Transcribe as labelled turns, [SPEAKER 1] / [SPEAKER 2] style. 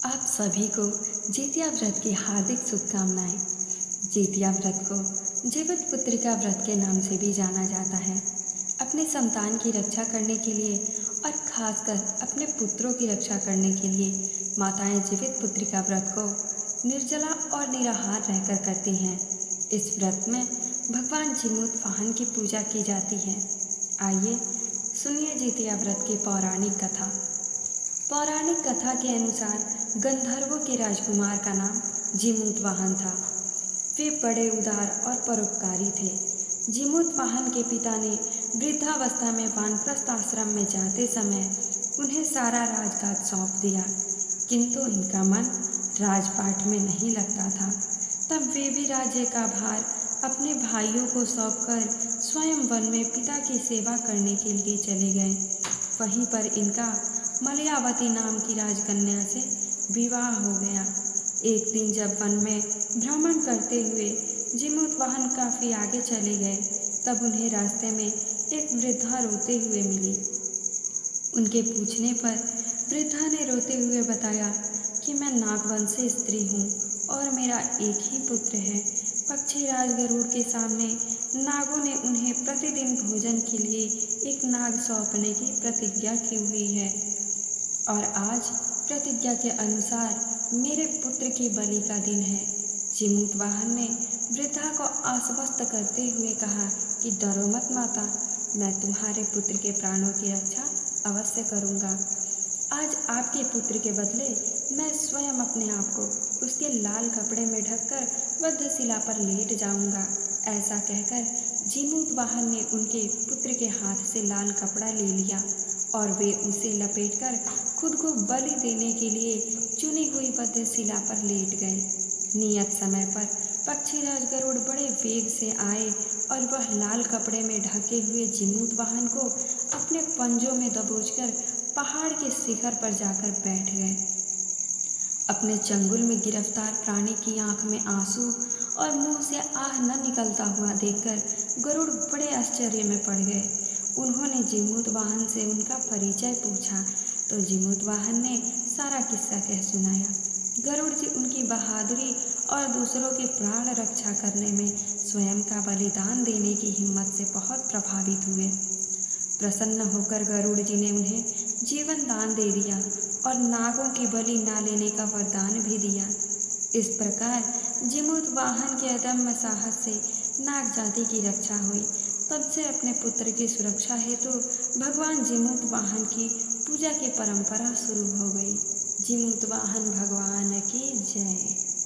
[SPEAKER 1] आप सभी को जितिया व्रत की हार्दिक शुभकामनाएं। जितिया व्रत को जीवित पुत्रिका व्रत के नाम से भी जाना जाता है। अपने संतान की रक्षा करने के लिए और खासकर अपने पुत्रों की रक्षा करने के लिए माताएं जीवित पुत्रिका व्रत को निर्जला और निराहार रहकर करती हैं। इस व्रत में भगवान जिमूत वाहन की पूजा की जाती है। आइए सुनिए जितिया व्रत की पौराणिक कथा। पौराणिक कथा के अनुसार गंधर्वों के राजकुमार का नाम जिमूत वाहन था। वे बड़े उदार और परोपकारी थे। जिमूत वाहन के पिता ने वृद्धावस्था में वानप्रस्थ आश्रम में जाते समय उन्हें सारा राजकाज सौंप दिया, किंतु इनका मन राजपाट में नहीं लगता था। तब वे भी राज्य का भार अपने भाइयों को सौंपकर स्वयं वन में पिता की सेवा करने के लिए चले गए। वहीं पर इनका मलयावती नाम की राजकन्या से विवाह हो गया। एक दिन जब वन में भ्रमण करते हुए जिमूत वाहन काफी आगे चले गए, तब उन्हें रास्ते में एक वृद्धा रोते हुए मिली। उनके पूछने पर वृद्धा ने रोते हुए बताया कि मैं नागवंशी स्त्री हूँ और मेरा एक ही पुत्र है। पक्षी राज गरुड़ के सामने नागों ने उन्हें प्रतिदिन भोजन के लिए एक नाग सौंपने की प्रतिज्ञा की हुई है और आज प्रतिज्ञा के अनुसार मेरे पुत्र की बलि का दिन है। जिमूत वाहन ने वृद्धा को आश्वस्त करते हुए कहा कि डरो मत माता, मैं तुम्हारे पुत्र के प्राणों की रक्षा अवश्य करूँगा। आज आपके पुत्र के बदले मैं स्वयं अपने आप को उसके लाल कपड़े में ढककर वध्यशिला पर लेट जाऊंगा। ऐसा कहकर जिमूत वाहन ने उनके पुत्र के हाथ से लाल कपड़ा ले लिया और वे उसे लपेटकर खुद को बलि देने के लिए चुनी हुई वध्यशिला पर लेट गए। नियत समय पर पक्षीराज गरुड़ बड़े वेग से आए और वह लाल कपड़े में ढके हुए जिमूत वाहन को अपने पंजों में दबोचकर पहाड़ के शिखर पर जाकर बैठ गए। अपने चंगुल में गिरफ्तार प्राणी की आंख में आंसू और मुंह से आह न निकलता हुआ देखकर गरुड़ बड़े आश्चर्य में पड़ गए। उन्होंने जिमूत वाहन से उनका परिचय पूछा तो जिमूत वाहन ने सारा किस्सा कह सुनाया। गरुड़ जी उनकी बहादुरी और दूसरों की प्राण रक्षा करने में स्वयं का बलिदान देने की हिम्मत से बहुत प्रभावित हुए। प्रसन्न होकर गरुड़ जी ने उन्हें जीवन दान दे दिया और नागों की बलि ना लेने का वरदान भी दिया। इस प्रकार जिमूत वाहन के अदम्य साहस से नाग जाति की रक्षा हुई। तब से अपने पुत्र की सुरक्षा हेतु भगवान जिमूत वाहन की पूजा की परंपरा शुरू हो गई। जिमूत वाहन भगवान की जय।